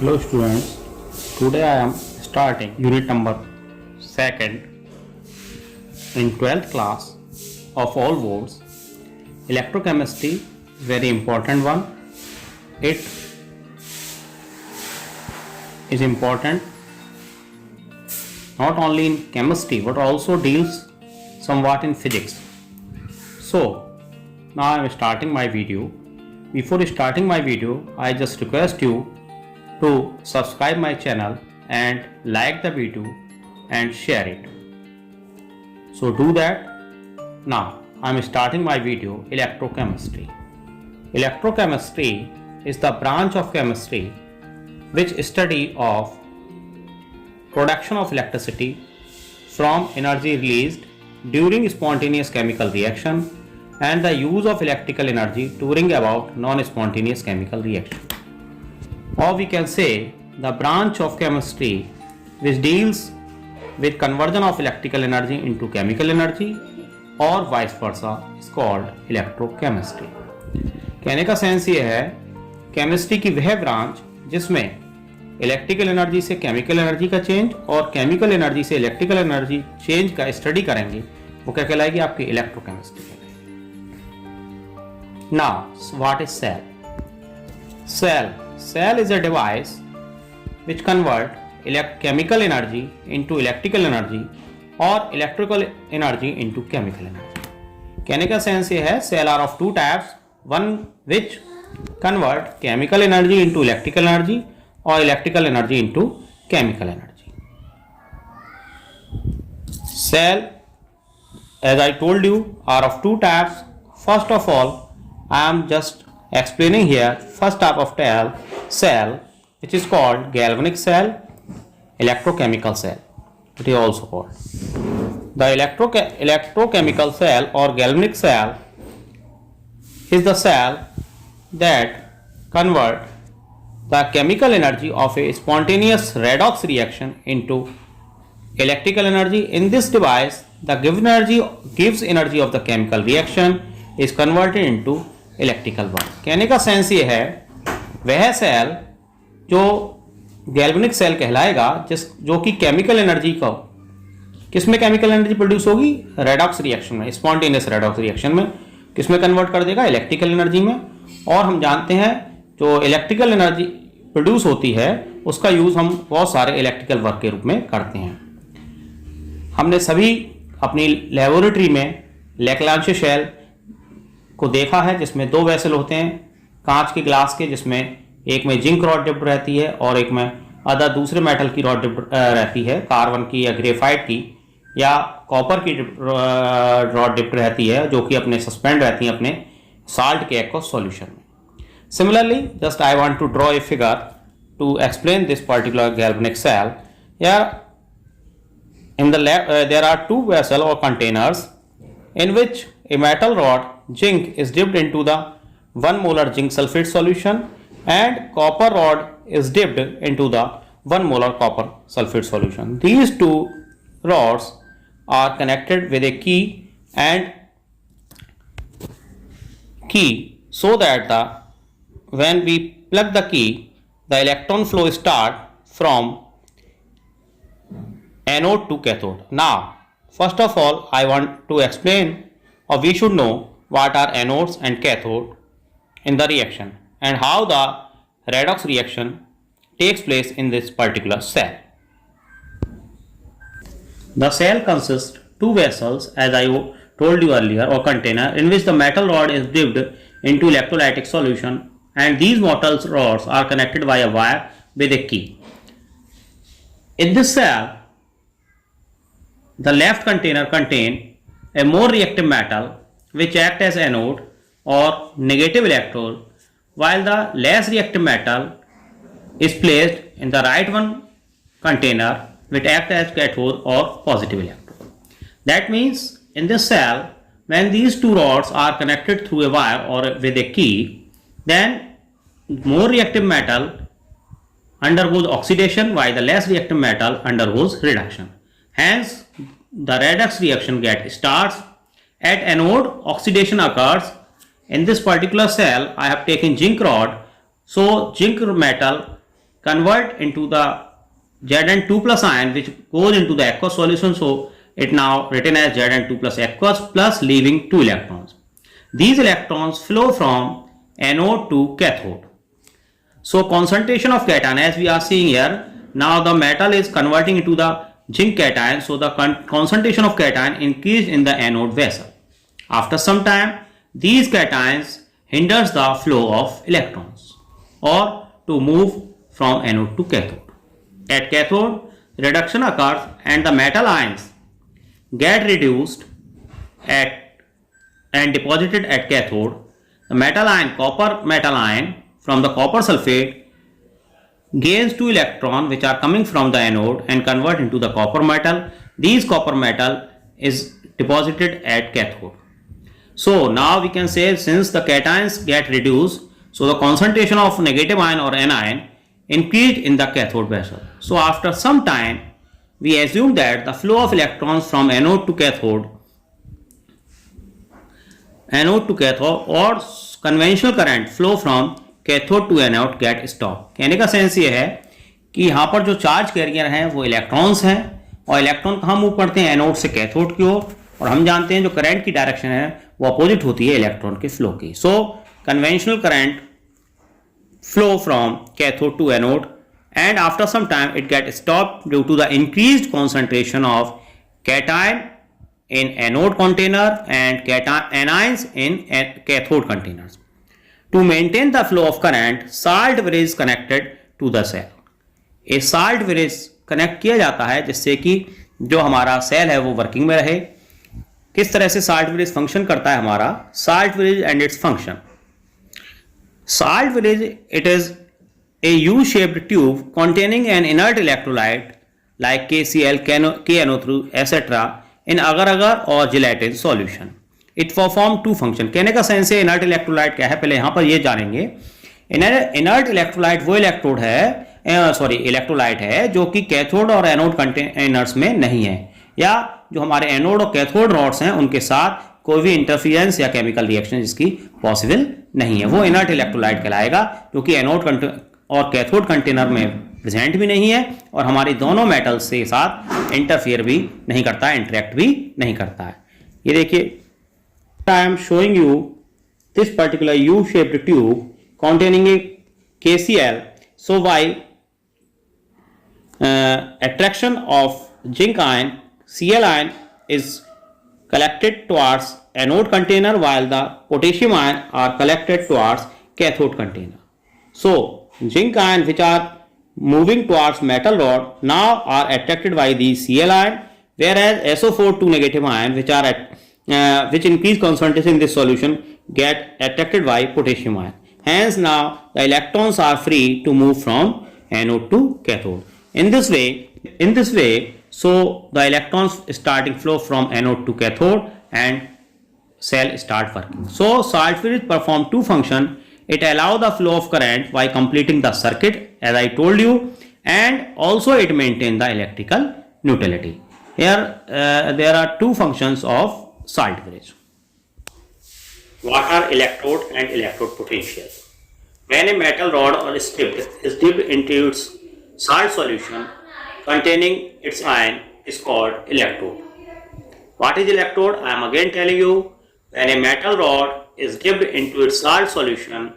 Hello students, today I am starting unit number 2nd in 12th class of all boards. Electrochemistry, very important one. It is important not only in chemistry but also deals somewhat in physics. So now I am starting my video. Before starting my video, I just request you to subscribe my channel and like the video and share it. So do that. Now I am starting my video. Electrochemistry. Electrochemistry is the branch of chemistry which study of production of electricity from energy released during spontaneous chemical reaction and the use of electrical energy to bring about non-spontaneous chemical reaction. Or we can say the branch of chemistry which deals with conversion of electrical energy into chemical energy और vice versa is called electrochemistry. कहने का sense ये है chemistry की वह branch जिसमें electrical energy से chemical energy का चेंज और केमिकल एनर्जी से इलेक्ट्रिकल एनर्जी चेंज का स्टडी करेंगे वो क्या कहलाएगी आपकी इलेक्ट्रोकेमिस्ट्री कहलाएगी. Now what is cell? Cell is a device which convert chemical energy into electrical energy or electrical energy into chemical energy. कहने का सेंस ये है cell are of two types, one which convert chemical energy into electrical energy or electrical energy into chemical energy. Cell, as I told you, are of two types. First of all, I am just explaining here first type of cell which is called galvanic cell, electrochemical cell. It is also called. The electrochemical cell or galvanic cell is the cell that convert the chemical energy of a spontaneous redox reaction into electrical energy. In this device, the gives energy of the chemical reaction is converted into electrical work. कहने का sense ये है वह cell जो galvanic cell कहलाएगा जो कि chemical energy को किसमें केमिकल एनर्जी प्रोड्यूस होगी रेडॉक्स रिएक्शन में, स्पॉन्टेनियस रेडॉक्स रिएक्शन में किसमें कन्वर्ट कर देगा इलेक्ट्रिकल एनर्जी में. और हम जानते हैं जो इलेक्ट्रिकल एनर्जी प्रोड्यूस होती है उसका यूज हम बहुत सारे इलेक्ट्रिकल वर्क के रूप में करते हैं. हमने सभी अपनी लेबोरेटरी में लैग्रांज शेल को देखा है जिसमें दो वेसल होते हैं कांच के ग्लास के, जिसमें एक में जिंक रॉड डिप्ड रहती है और एक में अदर दूसरे मेटल की रॉड डिप्ड रहती है, कार्बन की या ग्रेफाइट की या कॉपर की रॉड डिप्ड रहती है जो कि अपने सस्पेंड रहती हैं अपने साल्ट के एक्वस सॉल्यूशन में. Similarly just I want to draw a figure to explain this particular galvanic cell. In the there are two vessel or containers in which a metal rod zinc is dipped into the 1 molar zinc sulfate solution and copper rod is dipped into the 1 molar copper sulfate solution. These two rods are connected with a key so that when we plug the key, the electron flow start from anode to cathode. Now first of all, I want to explain or we should know what are anodes and cathode in the reaction and how the redox reaction takes place in this particular cell. The cell consists two vessels as I told you earlier or container in which the metal rod is dipped into electrolytic solution and these metal rods are connected by a wire with a key. In this cell, the left container contains a more reactive metal which acts as anode or negative electrode, while the less reactive metal is placed in the right one container which acts as cathode or positive electrode. That means in this cell, when these two rods are connected through a wire or with a key, then more reactive metal undergoes oxidation while the less reactive metal undergoes reduction. Hence, the redox reaction starts at anode. Oxidation occurs In this particular cell, I have taken zinc rod. So zinc metal convert into the Zn2 plus ion which goes into the aqueous solution. So it now written as Zn2 plus aqueous plus leaving 2 electrons. These electrons flow from anode to cathode. So concentration of cation, as we are seeing here, now the metal is converting into the zinc cation. So the concentration of cation increased in the anode vessel. After some time, these cations hinders the flow of electrons or to move from anode to cathode. At cathode, reduction occurs and the metal ions get reduced and deposited at cathode. The metal ion, copper metal ion from the copper sulfate gains 2 electrons which are coming from the anode and convert into the copper metal. These copper metal is deposited at cathode. So now we can say, since the cations get reduced, so the concentration of negative ion or anion increased in the cathode vessel. So after some time, we assume that the flow of electrons from anode to cathode or conventional current flow from cathode to anode get stopped. कहने का sense ये है कि यहाँ पर जो charge carrier हैं वो इलेक्ट्रॉन्स हैं और इलेक्ट्रॉन कहाँ मूव करते हैं, एनोड से कैथोड की ओर, और हम जानते हैं जो करंट की डायरेक्शन है वो अपोजिट होती है इलेक्ट्रॉन के फ्लो की. So conventional current flow from cathode to anode, and after some time it gets stopped due to the increased concentration of cation in anode container and anions in cathode containers. To maintain the flow of current, salt bridge is connected to the cell. A salt bridge connect किया जाता है जिससे कि जो हमारा cell है वो working में रहे. किस तरह से साल्ट ब्रिज फंक्शन करता है हमारा salt bridge and its function. Salt bridge, it is a U-shaped tube containing an inert electrolyte like KCl, KNO3, etc. in agar-agar or gelatin solution. It perform two function. कहने का sense है inert electrolyte क्या है, पहले यहाँ पर ये जानेंगे. Inert electrolyte वो इलेक्ट्रोलाइट है जो कि कैथोड और एनोड कंटेनर्स में नहीं है, या जो हमारे एनोड और कैथोड रॉड्स हैं उनके साथ कोई भी इंटरफियरेंस या केमिकल रिएक्शन जिसकी पॉसिबल नहीं है, वो इनर्ट इलेक्ट्रोलाइट कहलाएगा, जो कि एनोड और कैथोड कंटेनर में प्रेजेंट भी नहीं है और हमारी दोनों मेटल्स के साथ इंटरफियर भी नहीं करता है, इंटरेक्ट भी नहीं करता है. ये देखिए, I am showing you this particular U shaped tube containing a KCl. So by attraction of zinc ion, Cl ion is collected towards anode container while the potassium ion are collected towards cathode container. So zinc ion which are moving towards metal rod now are attracted by the Cl ion, whereas SO4 2 negative ion which are which increase concentration in this solution get attracted by potassium ion. Hence now the electrons are free to move from anode to cathode. In this way, so the electrons starting flow from anode to cathode and cell start working. So salt bridge perform two function. It allow the flow of current by completing the circuit as I told you, and also it maintain the electrical neutrality. Here there are two functions of salt bridge. What are electrode and electrode potential? When a metal rod or strip is dipped into its salt solution containing its ion is called electrode. What is electrode? I am again telling you, when a metal rod is dipped into its salt solution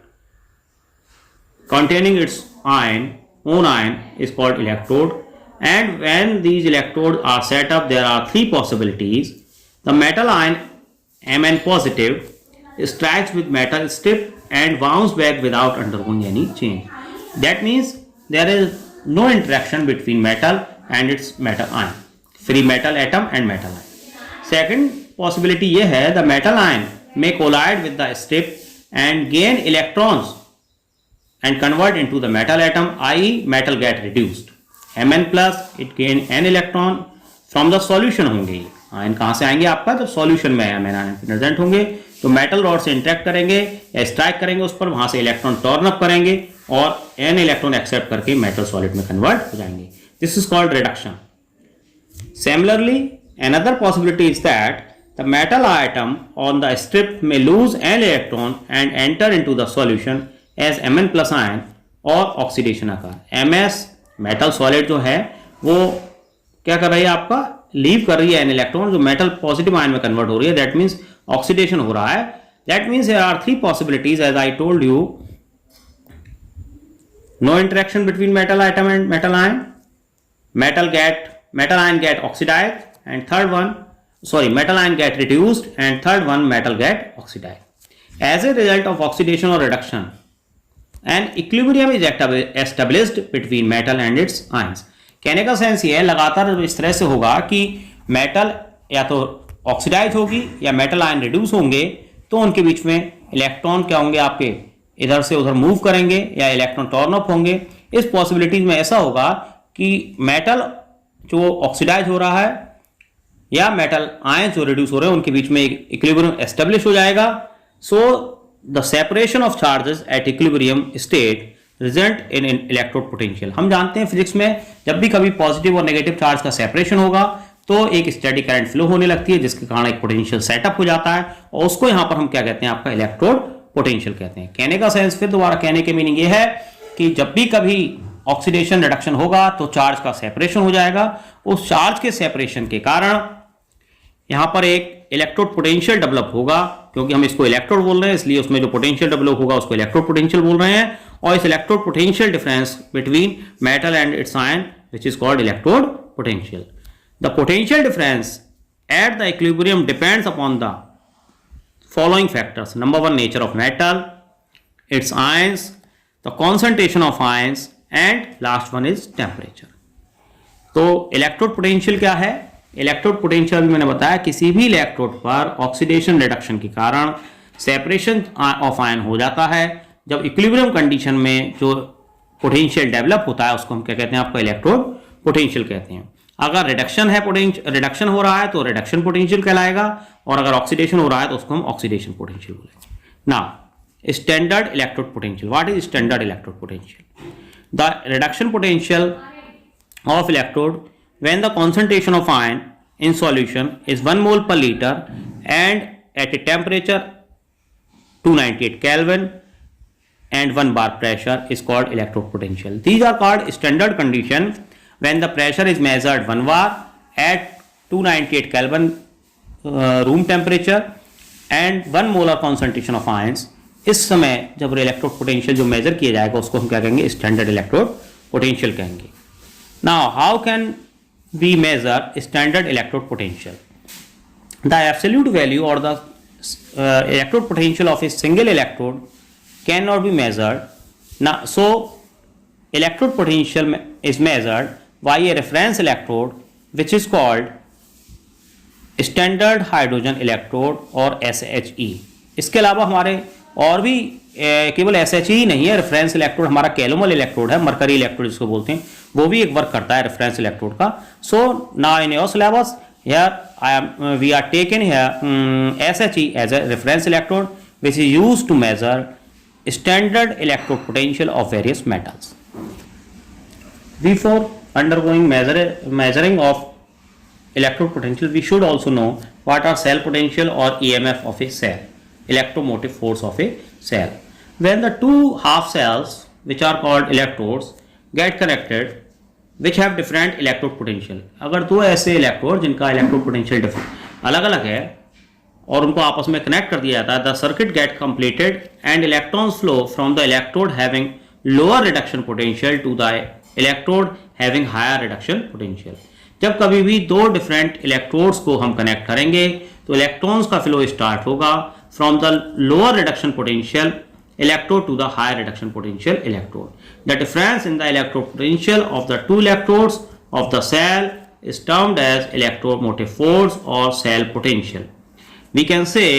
containing its own ion is called electrode. And when these electrodes are set up, there are three possibilities. The metal ion Mn positive strikes with metal strip and bounce back without undergoing any change. That means there is no interaction between metal and its metal ion, free metal atom and metal ion. Second possibility ये है, the metal ion may collide with the strip and gain electrons and convert into the metal atom, i.e. metal get reduced. Mn plus it gain n electron from the solution होंगे. Ion कहाँ से आएंगे आपका, जब solution में Mn ion present होंगे तो metal rod से इंटरेक्ट करेंगे या स्ट्राइक करेंगे उस पर, वहां से इलेक्ट्रॉन टर्न अप करेंगे और n इलेक्ट्रॉन एक्सेप्ट करके मेटल सॉलिड में कन्वर्ट हो जाएंगे. This is called reduction. Similarly another possibility is that the metal item on the strip में lose n electron and enter into the solution as Mn plus ion और oxidation occur. Ms metal solid जो है वो क्या कर रही है, आपका लीव कर रही है एन इलेक्ट्रॉन, जो मेटल पॉजिटिव आयन में कन्वर्ट हो रही है, दैट मीन्स ऑक्सीडेशन हो रहा है। That means there are 3 possibilities as I told you. No interaction between metal item and metal ion, metal ion get oxidized, and third one, metal ion get reduced, and third one, metal get oxidized. As a result of oxidation or reduction, an equilibrium is established between metal and its ions. कहने का sense ये है, लगातार इस तरह से होगा कि मेटल या तो ऑक्सीडाइज होगी या मेटल आयन रिड्यूस होंगे, तो उनके बीच में इलेक्ट्रॉन क्या होंगे, आपके इधर से उधर मूव करेंगे या इलेक्ट्रॉन टर्न अप होंगे। इस पॉसिबिलिटीज में ऐसा होगा कि मेटल जो ऑक्सीडाइज हो रहा है या मेटल आयन जो रिड्यूस हो रहे हैं, उनके बीच में एक इक्विलिब्रियम एस्टेब्लिश हो जाएगा। So the separation of charges at equilibrium state result in electrode potential. हम जानते हैं फिजिक्स में जब भी कभी पॉजिटिव और नेगेटिव चार्ज का सेपरेशन होगा तो एक स्टेडी करंट फ्लो होने लगती है, जिसके कारण एक पोटेंशियल सेटअप हो जाता है, और उसको यहां पर हम क्या कहते हैं, आपका इलेक्ट्रोड पोटेंशियल कहते हैं। कहने का सेंस, फिर दोबारा कहने के मीनिंग ये है कि जब भी कभी ऑक्सीडेशन रिडक्शन होगा तो चार्ज का सेपरेशन हो जाएगा। उस चार्ज के सेपरेशन के कारण यहां पर एक इलेक्ट्रोड पोटेंशियल डेवलप होगा, क्योंकि हम इसको इलेक्ट्रोड बोल रहे हैं, इसलिए उसमें जो पोटेंशियल डेवलप होगा उसको इलेक्ट्रोड पोटेंशियल बोल रहे हैं। और इस electrode potential difference between metal and it's ion which is called electrode potential. The potential difference at the equilibrium depends upon the following factors. Number 1, nature of metal, its ions, the concentration of ions, and last one is temperature. तो electrode potential क्या है? Electrode potential अभी मैंने बताया, किसी भी electrode पर oxidation reduction के कारण सेपरेशन ऑफ आयन हो जाता है। जब इक्विलिब्रियम कंडीशन में जो पोटेंशियल डेवलप होता है उसको हम क्या कहते हैं, आपका इलेक्ट्रोड पोटेंशियल कहते हैं। अगर रिडक्शन है, रिडक्शन हो रहा है तो रिडक्शन पोटेंशियल कहलाएगा, और अगर ऑक्सीडेशन हो रहा है तो उसको हम ऑक्सीडेशन पोटेंशियल बोलेंगे। Now standard electrode potential. What is standard electrode potential? The reduction potential of electrode when the concentration of ion in solution is 1 mole per liter and at a temperature 298 Kelvin and 1 bar pressure is called electrode potential. These are called standard condition when the pressure is measured 1 bar at 298 Kelvin room temperature and 1 molar concentration of ions. इस समय जब electrode potential जो major किया जाएगा उसको हम क्या कहेंगे, स्टैंडर्ड इलेक्ट्रोड पोटेंशियल कहेंगे। Now, how can we measure standard electrode potential? The absolute value or the electrode potential of a single electrode cannot be measured. Now, so electrode potential is measured by a reference electrode, which is called standard hydrogen electrode or SHE. इसके अलावा हमारे और भी केवल SHE ही नहीं है, reference electrode हमारा calomel electrode है, मरकरी इलेक्ट्रोड जिसको बोलते हैं, वो भी एक वर्क करता है रेफरेंस इलेक्ट्रोड का। So now in your syllabus here we are taken here SHE as a reference electrode which is used to measure standard electrode potential of various metals. Before undergoing measuring of electrode potential, we should also know what are cell potential or EMF of a cell, electromotive force of a cell. When the two half cells, which are called electrodes, get connected, which have different electrode potential. अगर दो ऐसे electrode जिनका electrode potential अलग अलग है और उनको आपस में कनेक्ट कर दिया जाता है, the circuit get completed and electrons flow from the electrode having lower reduction potential to the electrode having higher reduction potential. जब कभी भी दो डिफरेंट इलेक्ट्रोड्स को हम कनेक्ट करेंगे तो इलेक्ट्रॉन्स का फ्लो स्टार्ट होगा from the lower reduction potential electrode to the higher reduction potential electrode. The difference in the electrode potential of the two electrodes of the cell is termed as electromotive force or cell potential. We can say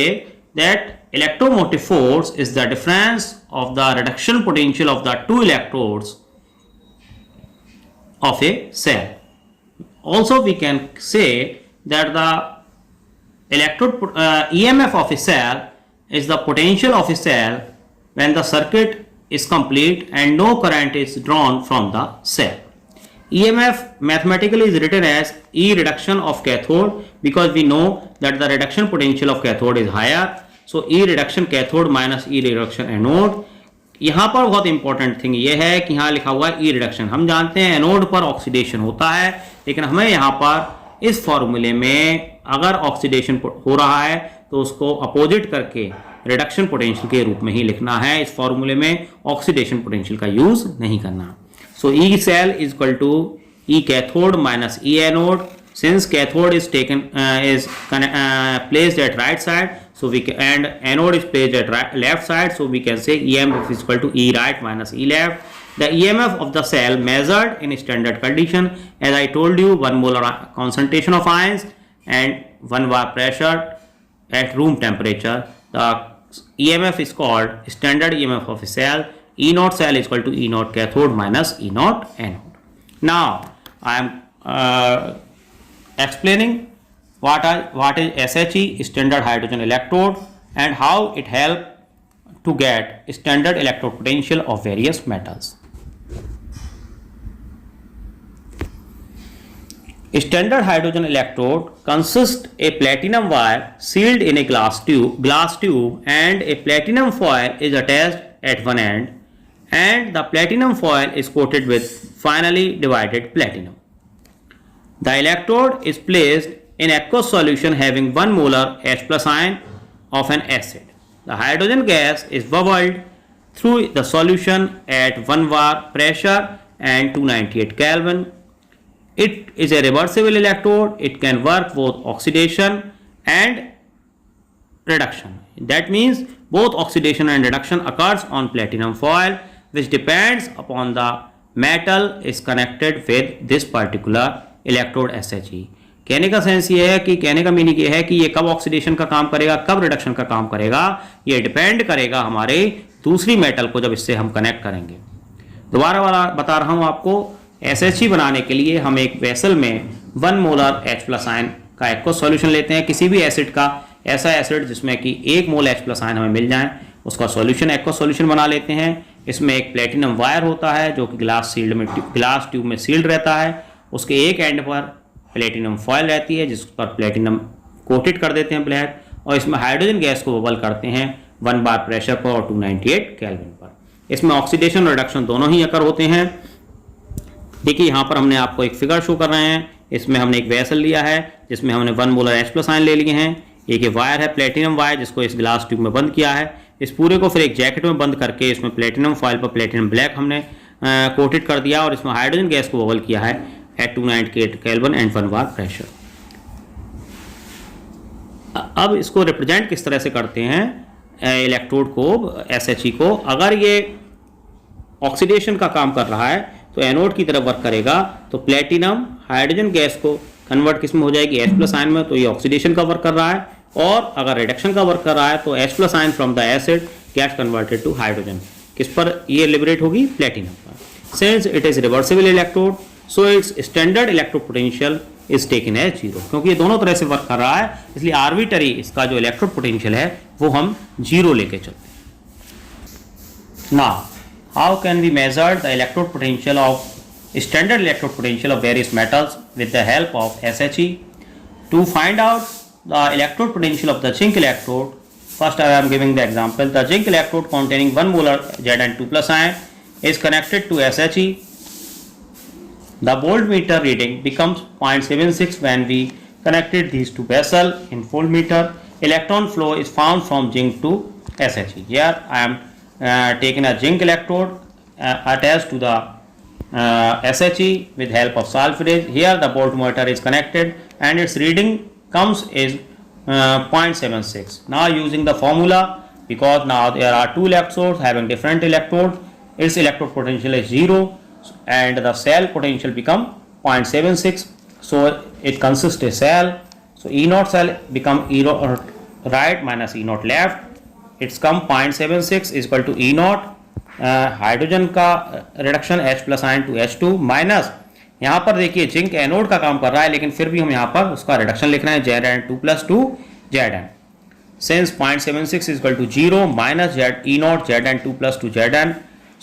that electromotive force is the difference of the reduction potential of the two electrodes of a cell. Also we can say that the electrode EMF of a cell is the potential of a cell when the circuit is complete and no current is drawn from the cell. EMF mathematically is written as E reduction of cathode because we know that the reduction potential of cathode is higher. So E reduction cathode minus E reduction anode. यहाँ पर बहुत important thing ये है कि यहाँ लिखा हुआ है ई रिडक्शन। हम जानते हैं एनोड पर ऑक्सीडेशन होता है, लेकिन हमें यहाँ पर इस फॉर्मूले में अगर ऑक्सीडेशन हो रहा है तो उसको अपोजिट करके रिडक्शन पोटेंशियल के रूप में ही लिखना है। इस फॉर्मूले में ऑक्सीडेशन पोटेंशियल का यूज नहीं करना। So E cell is equal to E cathode minus E anode. Since cathode is taken placed at right side, so we can, and anode is placed at left side, so we can say EMF is equal to E right minus E left. The EMF of the cell measured in standard condition, as I told you, 1 molar concentration of ions and 1 bar pressure at room temperature. The EMF is called standard EMF of a cell. E naught cell is equal to E naught cathode minus E naught anode. Now I am explaining what is SHE, standard hydrogen electrode, and how it help to get standard electrode potential of various metals. Standard hydrogen electrode consists a platinum wire sealed in a glass tube and a platinum foil is attached at one end, and the platinum foil is coated with finely divided platinum. The electrode is placed in aqueous solution having 1 molar H plus ion of an acid. The hydrogen gas is bubbled through the solution at 1 bar pressure and 298 Kelvin. It is a reversible electrode. It can work both oxidation and reduction. That means both oxidation and reduction occurs on platinum foil, which depends upon the metal is connected with this particular electrode SHE। कहने का sense ये है कि कहने का meaning ये है कि ये कब ऑक्सीडेशन का काम करेगा, कब रिडक्शन का काम करेगा, ये डिपेंड करेगा हमारे दूसरी मेटल को जब इससे हम कनेक्ट करेंगे। दोबारा बता रहा हूँ आपको, SHE बनाने के लिए हम एक वेसल में 1 मोलर H प्लस आयन का एक्वस सॉल्यूशन लेते हैं, किसी भी एसिड का, ऐसा एसिड जिसमें कि 1 मोल H प्लस आयन हमें मिल जाए, उसका सॉल्यूशन एक्वस सॉल्यूशन बना लेते हैं। इसमें एक प्लेटिनम वायर होता है जो कि ग्लास ट्यूब में सील्ड रहता है। उसके एक एंड पर प्लेटिनम फॉयल रहती है जिस पर प्लेटिनम कोटेड कर देते हैं ब्लैक, और इसमें हाइड्रोजन गैस को बबल करते हैं 1 बार प्रेशर पर और 298 केल्विन पर। इसमें ऑक्सीडेशन और रिडक्शन दोनों ही अकर होते हैं। देखिए यहाँ पर हमने आपको एक फिगर शो कर रहे हैं। इसमें हमने एक वेसल लिया है जिसमें हमने 1 मोलर H प्लस आयन ले लिए हैं। एक ये वायर है प्लेटिनम वायर जिसको इस ग्लास ट्यूब में बंद किया है। इस पूरे को फिर एक जैकेट में बंद करके इसमें प्लेटिनम फॉयल पर प्लेटिनम ब्लैक हमने कोटेड कर दिया और इसमें हाइड्रोजन गैस को बबल किया है at 298 Kelvin and 1 bar pressure। अब इसको रिप्रेजेंट किस तरह से करते हैं इलेक्ट्रोड को, SHE को। अगर ये ऑक्सीडेशन का काम कर रहा है तो एनोड की तरफ वर्क करेगा, तो प्लेटिनम हाइड्रोजन गैस को कन्वर्ट किस में हो जाएगी, H प्लस आयन में, तो ये ऑक्सीडेशन का वर्क कर रहा है। और अगर रिडक्शन का वर्क कर रहा है तो H plus ion from the acid gets converted to hydrogen. किस पर ये लिबरेट होगी, प्लेटिनम पर। Since it is reversible electrode, so its standard electro potential is taken as 0। क्योंकि ये दोनों तरह से वर्क कर रहा है, इसलिए आर्बिटरी इसका जो इलेक्ट्रो पोटेंशियल है वो हम 0 लेके चलते हैं। Now how can we measure the electrode potential of standard electrode potential of various metals with the help of SHE? To find out the electrode potential of the zinc electrode, first I am giving the example. The zinc electrode containing 1 molar Zn2 plus ion is connected to SHE. The voltmeter reading becomes 0.76 when we connected these two vessels in voltmeter. Electron flow is found from zinc to SHE. Here I am taking a zinc electrode attached to the SHE with help of sulfurase. Here the voltmeter is connected and its reading comes is 0.76. Now using the formula, because now there are two electrodes having different electrodes, its electrode potential is 0 and the cell potential become 0.76. So it consists a cell. So E naught cell become E naught right minus E naught left. It's come 0.76 is equal to E naught hydrogen का reduction H plus ion to H2 minus, यहाँ पर देखिए zinc anode का काम कर रहा है लेकिन फिर भी हम यहाँ पर उसका रिडक्शन लिख रहे हैं Zn2 plus 2 Zn। Since 0.76 is equal to 0 minus E naught Zn2 plus 2 Zn,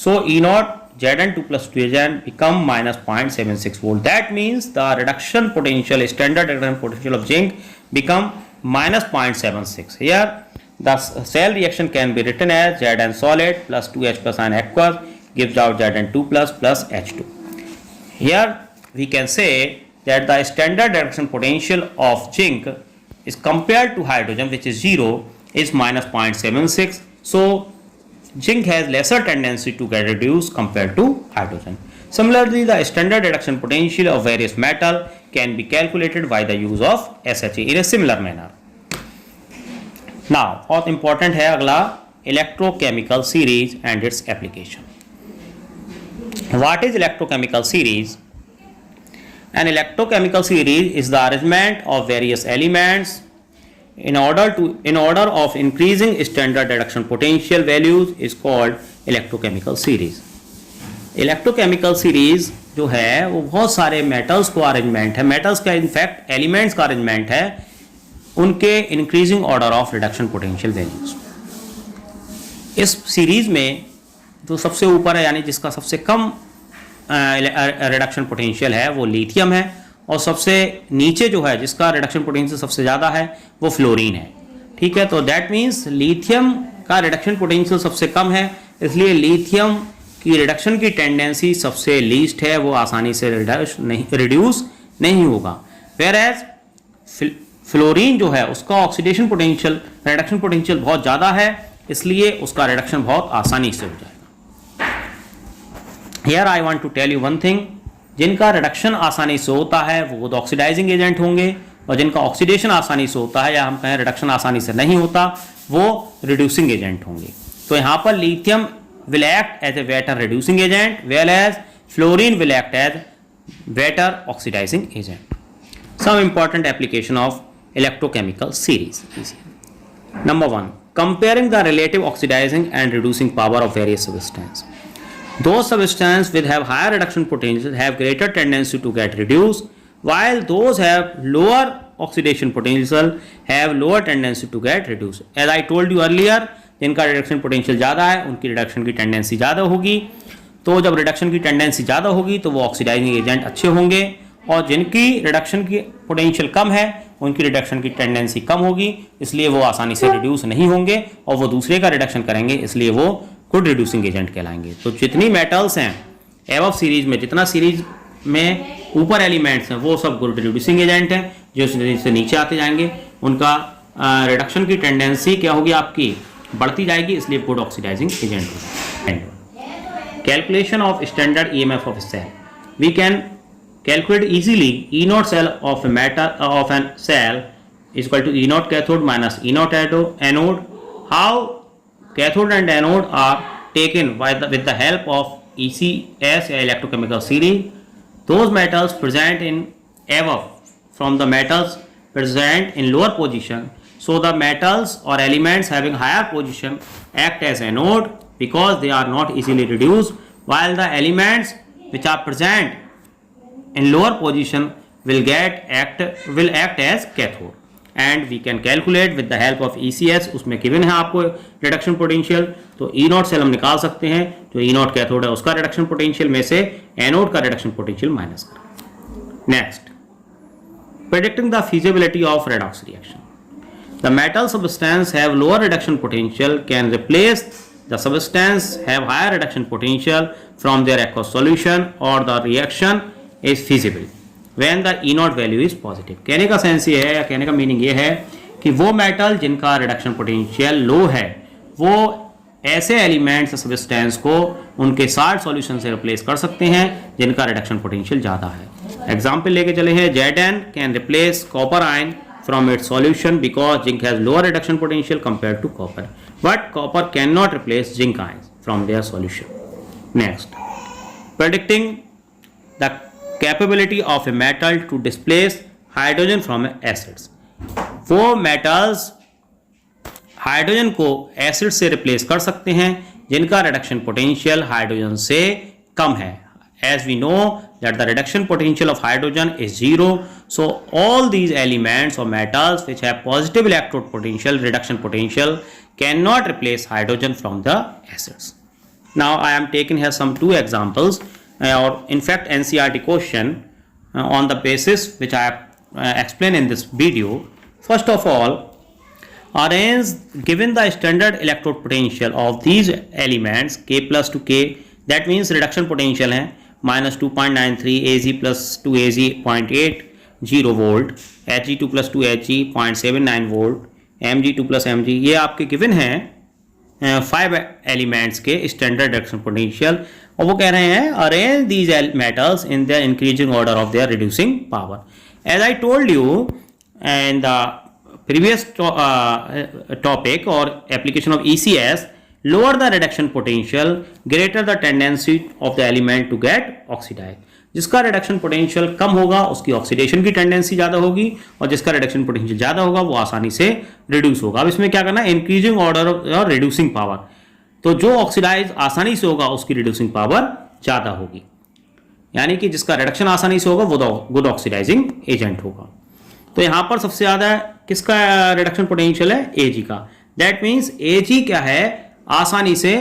so E naught Zn2 plus 2 Zn become minus 0.76 volt. That means the reduction potential, standard reduction potential of zinc become minus 0.76. Here The cell reaction can be written as Zn solid plus 2H plus ion aqueous gives out Zn2 plus H2. Here we can say that the standard reduction potential of zinc is compared to hydrogen, which is 0, is minus 0.76. So zinc has lesser tendency to get reduced compared to hydrogen. Similarly, the standard reduction potential of various metal can be calculated by the use of SHA in a similar manner. Now, बहुत important है अगला electrochemical series and its application. What is electrochemical series? An electrochemical series is the arrangement of various elements in order of increasing standard reduction potential values is called electrochemical series. Electrochemical series जो है वो बहुत सारे metals को arrangement है, metals का in fact elements का arrangement है, उनके increasing order of reduction potential values. इस सीरीज में जो सबसे ऊपर है यानी जिसका सबसे कम रिडक्शन पोटेंशियल है वो लिथियम है, और सबसे नीचे जो है जिसका रिडक्शन पोटेंशियल सबसे ज़्यादा है वो फ्लोरीन है. ठीक है, तो दैट मीन्स लिथियम का रिडक्शन पोटेंशियल सबसे कम है, इसलिए लिथियम की रिडक्शन की टेंडेंसी सबसे लीस्ट है, वो आसानी से रिड्यूस नहीं होगा. वेयर एज फ्लोरीन जो है उसका ऑक्सीडेशन पोटेंशियल रिडक्शन पोटेंशियल बहुत ज़्यादा है, इसलिए उसका रिडक्शन बहुत आसानी से हो जाएगा. Here I want to tell you one thing, जिनका रिडक्शन आसानी से होता है वो ऑक्सीडाइजिंग एजेंट होंगे, और जिनका ऑक्सीडेशन आसानी से होता है या हम कहें रिडक्शन आसानी से नहीं होता वो रिड्यूसिंग एजेंट होंगे. तो यहाँ पर lithium will act as a better reducing agent, whereas fluorine will act as better oxidizing agent. Some important application of electrochemical series. Number 1, comparing the relative oxidizing and reducing power of various substances. Those substances which have higher reduction potential have greater tendency to get reduced, while those have lower oxidation potential have lower tendency to get reduced. As I told you earlier, जिनका reduction potential ज़्यादा है उनकी reduction की tendency ज़्यादा होगी, तो जब reduction की टेंडेंसी ज़्यादा होगी तो वो ऑक्सीडाइजिंग एजेंट अच्छे होंगे, और जिनकी रिडक्शन की पोटेंशियल कम है उनकी रिडक्शन की टेंडेंसी कम होगी, इसलिए वो आसानी से रिड्यूस नहीं होंगे और वो दूसरे का रिडक्शन करेंगे, इसलिए वो गुड रिड्यूसिंग एजेंट कहलाएंगे. तो जितनी मेटल्स हैं एबव सीरीज में, जितना सीरीज में ऊपर एलिमेंट्स हैं वो सब गुड रिड्यूसिंग एजेंट हैं, जो से नीचे आते जाएंगे उनका रिडक्शन की टेंडेंसी क्या होगी आपकी बढ़ती जाएगी, इसलिए गुड ऑक्सीडाइजिंग एजेंट होगा. Calculation of standard EMF of cell. We can calculate easily E naught cell of an cell is equal to E naught cathode minus E naught anode. How cathode and anode are taken with the help of ECS या electrochemical series. Those metals present in above from the metals present in lower position. So the metals or elements having higher position act as anode because they are not easily reduced, while the elements which are present in lower position will act as cathode. And we can calculate with the help of ECS. उसमें given है आपको reduction potential, तो E not cell हम निकाल सकते हैं, जो E naught cathode है उसका reduction potential में से एनोड का reduction potential माइनस करें. Next, predicting the feasibility of redox reaction. The metal substance have lower reduction potential can replace the substance have higher reduction potential from their aqueous solution, or the reaction is feasible when the E naught value is positive. कहने का sense ये है या कहने का meaning ये है कि वो मेटल जिनका रिडक्शन पोटेंशियल लो है वो ऐसे एलिमेंट्स सब्सटेंस को उनके साल्ट सॉल्यूशन से रिप्लेस कर सकते हैं जिनका रिडक्शन पोटेंशियल ज़्यादा है. एग्जाम्पल लेके चले हैं, Zn can replace copper ion from its solution because zinc has lower reduction potential compared to copper, but copper cannot replace zinc ions from their solution. Next, predicting the capability of a metal to displace hydrogen from acids. वो metals hydrogen को acid से replace कर सकते हैं जिनका reduction potential hydrogen से कम है. As we know that the reduction potential of hydrogen is 0, so all these elements or metals which have positive electrode potential, reduction potential, cannot replace hydrogen from the acids. Now I am taking here some two examples, or in fact NCERT question on the basis which I have explained in this video. First of all, arrange given the standard electrode potential of these elements K plus to K, that means reduction potential है minus 2.93 AZ plus 2 AZ 0.80 volt, Hg2 plus 2 Hg 0.79 volt, Mg2 plus Mg, ये आपके given हैं 5 elements के standard reduction potential, और वो कह रहे हैं arrange these metals in the increasing order of their reducing power. As I told you in the previous topic or application of ECS, lower the reduction potential, greater the tendency of the element to get oxidized. जिसका reduction potential कम होगा उसकी oxidation की tendency ज्यादा होगी, और जिसका reduction potential ज्यादा होगा वो आसानी से रिड्यूस होगा. अब इसमें क्या करना है, इंक्रीजिंग ऑर्डर और रिड्यूसिंग पावर. तो जो ऑक्सीडाइज आसानी से होगा उसकी रिड्यूसिंग पावर ज्यादा होगी, यानी कि जिसका रिडक्शन आसानी से होगा वो गुड ऑक्सीडाइजिंग एजेंट होगा. तो यहां पर सबसे ज्यादा किसका रिडक्शन पोटेंशियल है, Ag का. दैट मीन्स Ag क्या है, आसानी से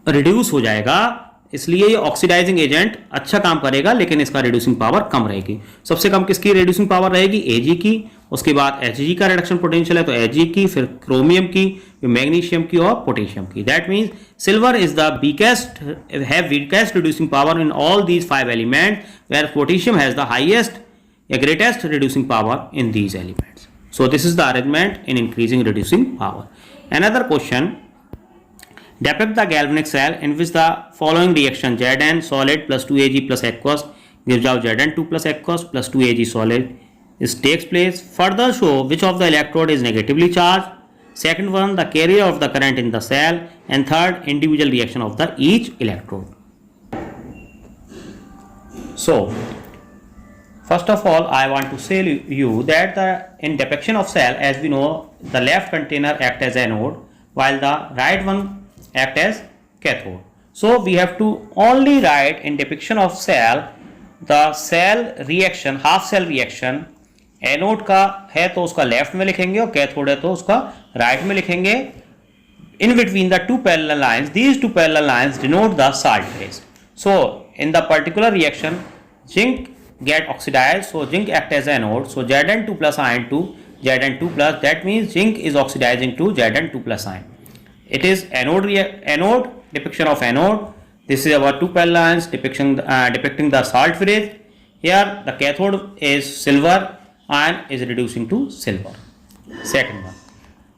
रिड्यूस हो जाएगा, इसलिए ये ऑक्सीडाइजिंग एजेंट अच्छा काम करेगा, लेकिन इसका रिड्यूसिंग पावर कम रहेगी. सबसे कम किसकी रिड्यूसिंग पावर रहेगी, Ag की. उसके बाद Hg का रिडक्शन पोटेंशियल है तो Hg की, फिर क्रोमियम की, फिर मैग्नीशियम की और पोटेशियम की. That means silver is the weakest reducing power in all these 5 element, where potassium has the highest a greatest reducing power in these elements. So this is the arrangement in increasing reducing power. Another question, depict the galvanic cell in which the following reaction Zn solid plus 2Ag plus aqueous gives out Zn2 plus aqueous plus 2Ag solid is takes place. Further show which of the electrode is negatively charged. Second one, the carrier of the current in the cell, and third, individual reaction of the each electrode. So first of all, I want to say you that in depiction of cell, as we know, the left container act as anode while the right one act as cathode. So we have to only write in depiction of cell the cell reaction, half cell reaction. Anode का है तो उसका left में लिखेंगे और cathode है तो उसका राइट में लिखेंगे. In between the two parallel lines, these two parallel lines denote the salt phase. So in the particular reaction, zinc get oxidized, so zinc act as anode, so Zn2 plus ion to Zn2 plus, that means zinc is oxidizing to Zn2 plus ion. It is anode depiction of anode. This is our two parallel lines depicting the salt phase. Here the cathode is silver, ion is reducing to silver.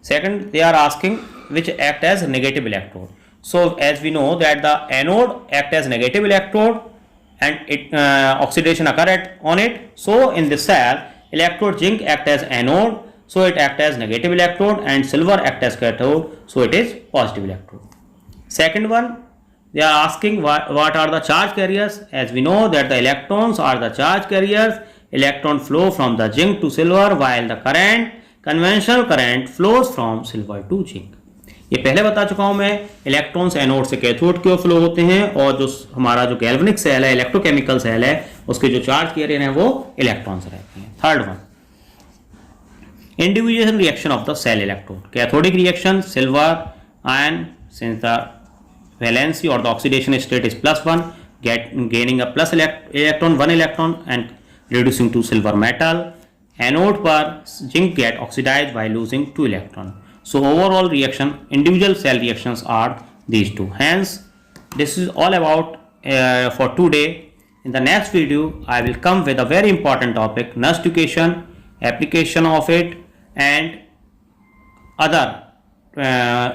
Second they are asking which act as negative electrode. So as we know that the anode act as negative electrode and it oxidation occur on it. So in this cell, electrode zinc act as anode, so it act as negative electrode, and silver act as cathode, so it is positive electrode. Second one, they are asking what are the charge carriers. As we know that the electrons are the charge carriers. Electron flow from the zinc to silver, while the conventional current flows from silver to zinc. ये पहले बता चुका हूं मैं, electrons anode से cathode की ओर flow होते हैं, और जो हमारा जो गैल्वेनिक सेल है, इलेक्ट्रोकेमिकल सेल है, उसके जो चार्ज कैरियर हैं वो इलेक्ट्रॉन्स रहते हैं. Third one, individual reaction of the cell electrode. Cathodic reaction silver ion, since the valency और the oxidation state is +1, gaining a plus electron, 1 electron and reducing to silver metal. Anode पर zinc get oxidized by losing 2 electron. So overall reaction, individual cell reactions are these two. Hence, this is all about for today. In the next video, I will come with a very important topic, notification, application of it, and other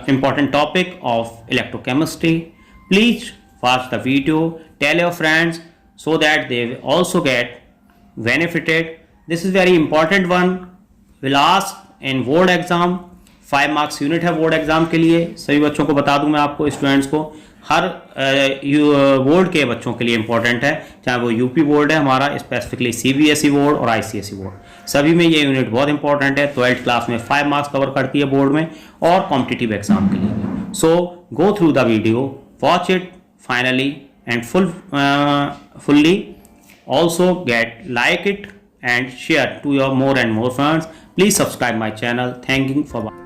important topic of electrochemistry. Please watch the video, tell your friends so that they will also get benefited. This is very important one. Will ask in board exam. 5 marks unit है board exam के लिए. सभी बच्चों को बता दूं मैं आपको, स्टूडेंट्स को, हर बोर्ड के बच्चों के लिए इंपॉर्टेंट है, चाहे वो यूपी बोर्ड है हमारा, स्पेसिफिकली सीबीएसई बोर्ड और आईसीएसई बोर्ड, सभी में ये यूनिट बहुत इंपॉर्टेंट है. 12th क्लास में 5 मार्क्स कवर करती है बोर्ड में और कॉम्पिटिटिव एग्जाम के लिए. So go through the video, watch it finally and fully. Also get like it and share to your more and more friends. Please subscribe my channel. Thank you for watching.